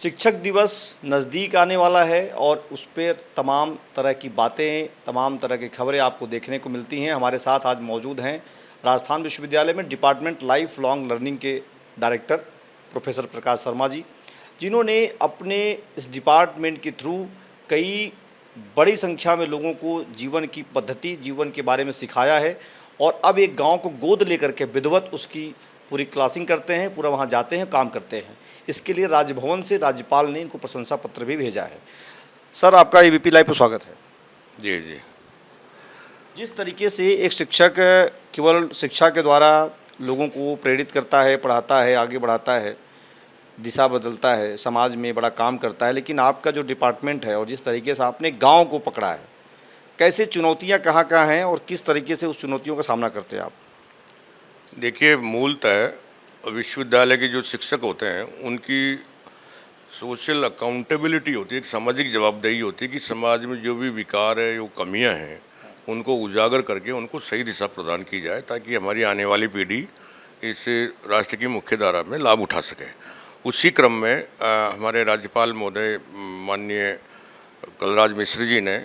शिक्षक दिवस नज़दीक आने वाला है और उस पर तमाम तरह की बातें, तमाम तरह की खबरें आपको देखने को मिलती हैं। हमारे साथ आज मौजूद हैं राजस्थान विश्वविद्यालय में डिपार्टमेंट लाइफ लॉन्ग लर्निंग के डायरेक्टर प्रोफेसर प्रकाश शर्मा जी, जिन्होंने अपने इस डिपार्टमेंट के थ्रू कई बड़ी संख्या में लोगों को जीवन की पद्धति, जीवन के बारे में सिखाया है। और अब एक गांव को गोद लेकर के विधिवत उसकी पूरी क्लासिंग करते हैं, पूरा वहाँ जाते हैं, काम करते हैं। इसके लिए राजभवन से राज्यपाल ने इनको प्रशंसा पत्र भी भेजा है। सर, आपका एबीपी लाइव पर स्वागत है। जी जी। जिस तरीके से एक शिक्षक केवल शिक्षा के द्वारा लोगों को प्रेरित करता है, पढ़ाता है, आगे बढ़ाता है, दिशा बदलता है, समाज में बड़ा काम करता है, लेकिन आपका जो डिपार्टमेंट है और जिस तरीके से आपने गाँव को पकड़ा है, कैसे चुनौतियाँ कहाँ हैं और किस तरीके से उस चुनौतियों का सामना करते हैं आप? देखिए, मूलतः विश्वविद्यालय के जो शिक्षक होते हैं उनकी सोशल अकाउंटेबिलिटी होती है, एक सामाजिक जवाबदेही होती है कि समाज में जो भी विकार है, जो कमियां हैं, उनको उजागर करके उनको सही दिशा प्रदान की जाए ताकि हमारी आने वाली पीढ़ी इस राष्ट्र की मुख्य धारा में लाभ उठा सके। उसी क्रम में हमारे राज्यपाल महोदय माननीय कलराज मिश्र जी ने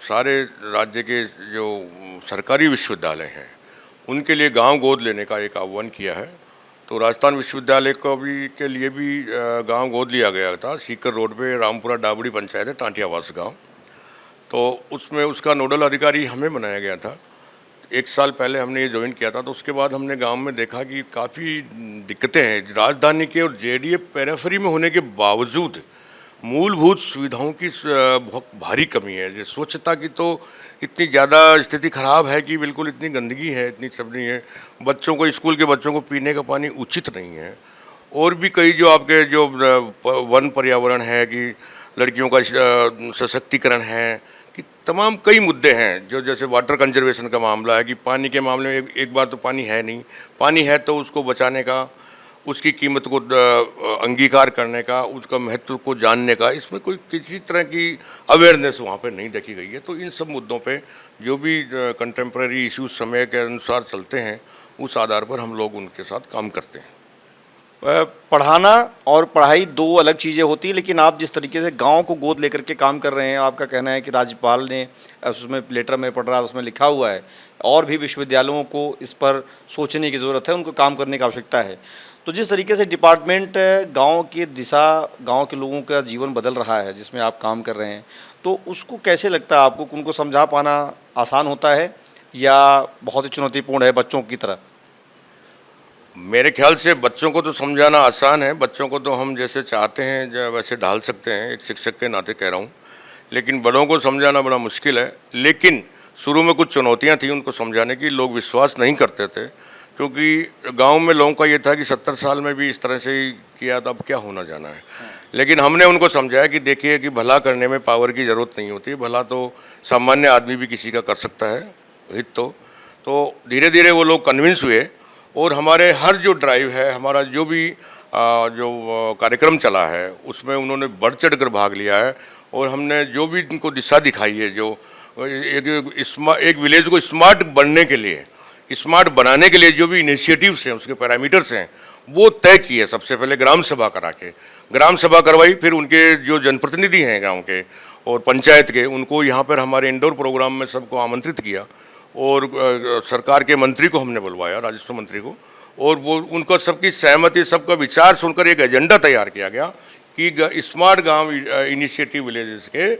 सारे राज्य के जो सरकारी विश्वविद्यालय हैं उनके लिए गांव गोद लेने का एक आह्वान किया है। तो राजस्थान विश्वविद्यालय को भी के लिए भी गांव गोद लिया गया था। सीकर रोड पे रामपुरा डाबड़ी पंचायत है, टांटियावास गांव। तो उसमें उसका नोडल अधिकारी हमें बनाया गया था। 1 साल पहले हमने ये ज्वाइन किया था। तो उसके बाद हमने गांव में देखा कि काफ़ी दिक्कतें हैं राजधानी के और जेडीए पेरिफेरी में होने के बावजूद। मूलभूत सुविधाओं की बहुत भारी कमी है। जैसे स्वच्छता की तो इतनी ज़्यादा स्थिति ख़राब है कि बिल्कुल इतनी गंदगी है, इतनी सब नहीं है। बच्चों को, स्कूल के बच्चों को पीने का पानी उचित नहीं है। और भी कई जो आपके जो वन पर्यावरण है कि लड़कियों का सशक्तिकरण है कि तमाम कई मुद्दे हैं जो जैसे वाटर कंजर्वेशन का मामला है कि पानी के मामले में एक बार तो पानी है नहीं, पानी है तो उसको बचाने का, उसकी कीमत को अंगीकार करने का, उसका महत्व को जानने का, इसमें कोई किसी तरह की अवेयरनेस वहाँ पे नहीं देखी गई है। तो इन सब मुद्दों पे जो भी कंटेम्प्रेरी इश्यूज समय के अनुसार चलते हैं उस आधार पर हम लोग उनके साथ काम करते हैं। पढ़ाना और पढ़ाई दो अलग चीज़ें होती हैं, लेकिन आप जिस तरीके से गांव को गोद लेकर के काम कर रहे हैं, आपका कहना है कि राज्यपाल ने उसमें लेटर में पढ़ रहा है, उसमें लिखा हुआ है और भी विश्वविद्यालयों को इस पर सोचने की ज़रूरत है, उनको काम करने की आवश्यकता है। तो जिस तरीके से डिपार्टमेंट गांव की दिशा, गांव के लोगों का जीवन बदल रहा है जिसमें आप काम कर रहे हैं, तो उसको कैसे लगता है आपको? उनको समझा पाना आसान होता है या बहुत ही चुनौतीपूर्ण है बच्चों की तरह? मेरे ख्याल से बच्चों को तो समझाना आसान है। बच्चों को तो हम जैसे चाहते हैं वैसे ढाल सकते हैं, एक शिक्षक के नाते कह रहा हूँ। लेकिन बड़ों को समझाना बड़ा मुश्किल है। लेकिन शुरू में कुछ चुनौतियाँ थी उनको समझाने की। लोग विश्वास नहीं करते थे क्योंकि गांव में लोगों का ये था कि 70 साल में भी इस तरह से ही किया तो अब क्या होना जाना है। लेकिन हमने उनको समझाया कि देखिए कि भला करने में पावर की ज़रूरत नहीं होती, भला तो सामान्य आदमी भी किसी का कर सकता है, हित तो धीरे धीरे वो लोग कन्विंस हुए। और हमारे हर जो ड्राइव है, हमारा जो भी जो कार्यक्रम चला है उसमें उन्होंने बढ़ चढ़ कर भाग लिया है। और हमने जो भी इनको दिशा दिखाई है, जो एक विलेज को स्मार्ट बनने के लिए, स्मार्ट बनाने के लिए जो भी इनिशिएटिव्स हैं, उसके पैरामीटर्स हैं, वो तय किए। सबसे पहले ग्राम सभा करा के, ग्राम सभा करवाई, फिर उनके जो जनप्रतिनिधि हैं गांव के और पंचायत के, उनको यहाँ पर हमारे इंडोर प्रोग्राम में सबको आमंत्रित किया। और सरकार के मंत्री को हमने बुलवाया, राजस्व मंत्री को, और वो उनको सबकी सहमति, सबका विचार सुनकर एक एजेंडा तैयार किया गया कि स्मार्ट गांव इनिशिएटिव विलेजेस के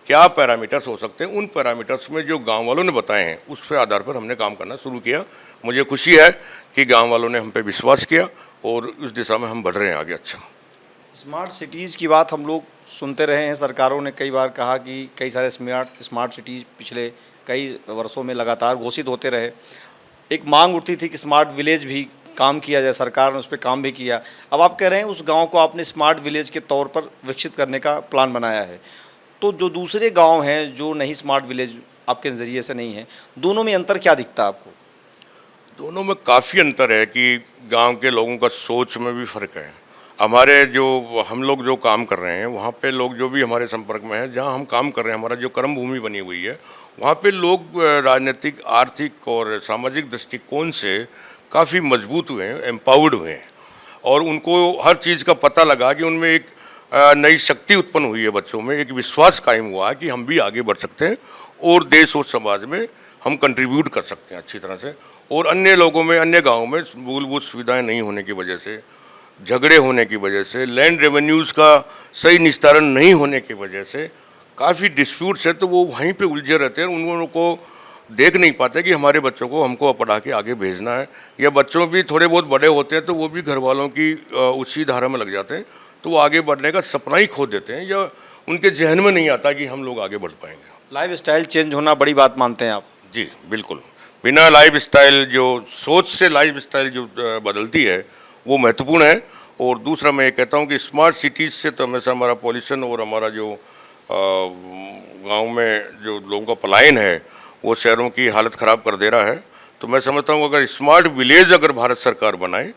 क्या पैरामीटर्स हो सकते हैं। उन पैरामीटर्स में जो गांव वालों ने बताए हैं उस पे आधार पर हमने काम करना शुरू किया। मुझे खुशी है कि गांव वालों ने हम पे विश्वास किया और उस दिशा में हम बढ़ रहे हैं आगे। अच्छा, स्मार्ट सिटीज़ की बात हम लोग सुनते रहे हैं। सरकारों ने कई बार कहा कि कई सारे स्मार्ट सिटीज़ पिछले कई वर्षों में लगातार घोषित होते रहे। एक मांग उठती थी कि स्मार्ट विलेज भी काम किया जाए, सरकार ने उस पर काम भी किया। अब आप कह रहे हैं उस गांव को आपने स्मार्ट विलेज के तौर पर विकसित करने का प्लान बनाया है। तो जो दूसरे गांव हैं जो नहीं स्मार्ट विलेज आपके नज़रिए से नहीं है, दोनों में अंतर क्या दिखता है आपको? दोनों में काफ़ी अंतर है कि गांव के लोगों का सोच में भी फ़र्क है। हमारे जो हम लोग जो काम कर रहे हैं वहाँ पे लोग जो भी हमारे संपर्क में हैं, जहाँ हम काम कर रहे हैं, हमारा जो कर्म भूमि बनी हुई है, वहाँ पे लोग राजनीतिक, आर्थिक और सामाजिक दृष्टिकोण से काफ़ी मजबूत हुए हैं, एम्पावर्ड हुए हैं। और उनको हर चीज़ का पता लगा कि उनमें एक नई शक्ति उत्पन्न हुई है बच्चों में, एक विश्वास कायम हुआ है कि हम भी आगे बढ़ सकते हैं और देश और समाज में हम कंट्रीब्यूट कर सकते हैं अच्छी तरह से। और अन्य लोगों में, अन्य गाँवों में मूलभूत सुविधाएं नहीं होने की वजह से, झगड़े होने की वजह से, लैंड रेवेन्यूज़ का सही निस्तारण नहीं होने की वजह से काफ़ी डिस्प्यूट्स है, तो वो वहीं पे उलझे रहते हैं। उन को देख नहीं पाते कि हमारे बच्चों को हमको पढ़ा के आगे भेजना है, या बच्चों भी थोड़े बहुत बड़े होते हैं तो वो भी घर वालों की उसी धारा में लग जाते हैं, तो वो आगे बढ़ने का सपना ही खो देते हैं, या उनके जहन में नहीं आता कि हम लोग आगे बढ़ पाएंगे। लाइफ स्टाइल चेंज होना बड़ी बात मानते हैं आप? जी बिल्कुल, बिना लाइफ स्टाइल, जो सोच से लाइफ स्टाइल जो बदलती है वो महत्वपूर्ण है। और दूसरा मैं ये कहता हूँ कि स्मार्ट सिटीज़ से तो हमेशा हमारा पॉल्यूशन और हमारा जो गांव में जो लोगों का पलायन है वो शहरों की हालत ख़राब कर दे रहा है। तो मैं समझता हूँ अगर स्मार्ट विलेज अगर भारत सरकार बनाए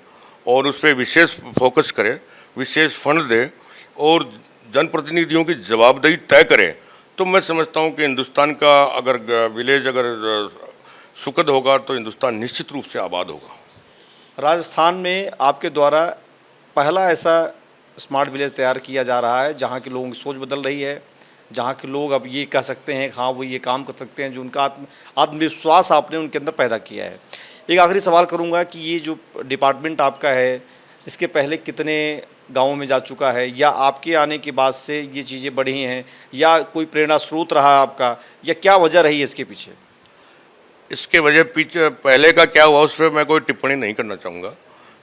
और उस पर विशेष फोकस करे, विशेष फंड दे और जनप्रतिनिधियों की जवाबदेही तय करे, तो मैं समझता हूँ कि हिंदुस्तान का अगर विलेज अगर सुखद होगा तो हिंदुस्तान निश्चित रूप से आबाद होगा। राजस्थान में आपके द्वारा पहला ऐसा स्मार्ट विलेज तैयार किया जा रहा है जहाँ के लोगों की सोच बदल रही है, जहाँ के लोग अब ये कह सकते हैं हाँ वो ये काम कर सकते हैं, जो उनका आत्मविश्वास आपने उनके अंदर पैदा किया है। एक आखिरी सवाल करूँगा कि ये जो डिपार्टमेंट आपका है, इसके पहले कितने गाँवों में जा चुका है, या आपके आने के बाद से ये चीज़ें बढ़ी हैं, या कोई प्रेरणा स्रोत रहा आपका, या क्या वजह रही है इसके पीछे? इसके वजह पीछे पहले का क्या हुआ उस पर मैं कोई टिप्पणी नहीं करना चाहूँगा,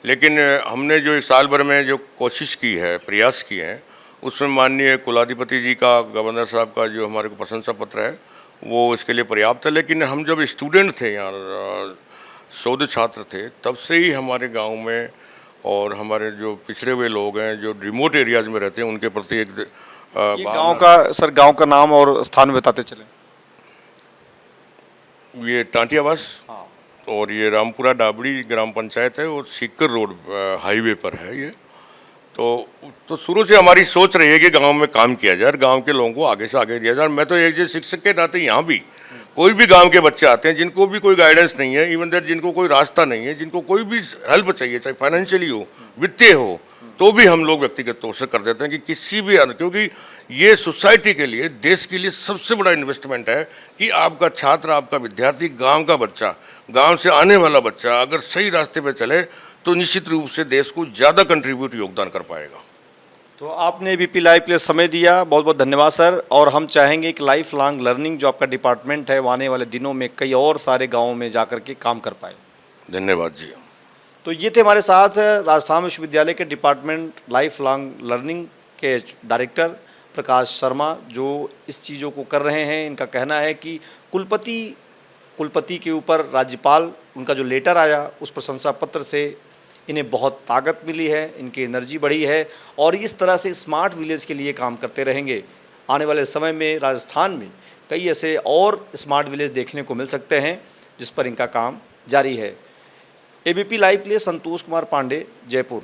लेकिन हमने जो इस साल भर में जो कोशिश की है, प्रयास किए हैं, उसमें माननीय कुलाधिपति जी का, गवर्नर साहब का जो हमारे को प्रशंसा पत्र है वो इसके लिए पर्याप्त है। लेकिन हम जब स्टूडेंट थे, यहाँ शोध छात्र थे, तब से ही हमारे गांव में और हमारे जो पिछड़े हुए लोग हैं, जो रिमोट एरियाज़ में रहते हैं, उनके प्रति एक ये गाँव का, सर गाँव का नाम और स्थान बताते चले। ये टांटियावास और ये रामपुरा डाबड़ी ग्राम पंचायत है और सीकर रोड हाईवे पर है ये। तो शुरू से हमारी सोच रही है कि गांव में काम किया जाए, गांव के लोगों को आगे से आगे दिया जाए। मैं तो एक जो शिक्षक के नाते यहाँ भी कोई भी गांव के बच्चे आते हैं जिनको भी कोई गाइडेंस नहीं है, इवन दैट जिनको कोई रास्ता नहीं है, जिनको कोई भी हेल्प चाहिए, चाहे फाइनेंशियली हो, वित्तीय हो, तो भी हम लोग व्यक्तिगत तौर से कर देते हैं कि किसी भी, क्योंकि ये सोसाइटी के लिए, देश के लिए सबसे बड़ा इन्वेस्टमेंट है कि आपका छात्र, आपका विद्यार्थी, गांव का बच्चा, गांव से आने वाला बच्चा अगर सही रास्ते पे चले तो निश्चित रूप से देश को ज़्यादा कंट्रीब्यूट योगदान कर पाएगा। तो आपने एबीपी लाइव के लिए समय दिया, बहुत बहुत धन्यवाद सर। और हम चाहेंगे कि लाइफ लॉन्ग लर्निंग जो आपका डिपार्टमेंट है वो आने वाले दिनों में कई और सारे गाँवों में जा कर के काम कर पाए। धन्यवाद जी। तो ये थे हमारे साथ राजस्थान विश्वविद्यालय के डिपार्टमेंट लाइफ लॉन्ग लर्निंग के डायरेक्टर प्रकाश शर्मा, जो इस चीज़ों को कर रहे हैं। इनका कहना है कि कुलपति के ऊपर राज्यपाल, उनका जो लेटर आया उस प्रशंसा पत्र से इन्हें बहुत ताकत मिली है, इनकी एनर्जी बढ़ी है, और इस तरह से स्मार्ट विलेज के लिए काम करते रहेंगे। आने वाले समय में राजस्थान में कई ऐसे और स्मार्ट विलेज देखने को मिल सकते हैं जिस पर इनका काम जारी है। एबीपी लाइव के लिए संतोष कुमार पांडे, जयपुर।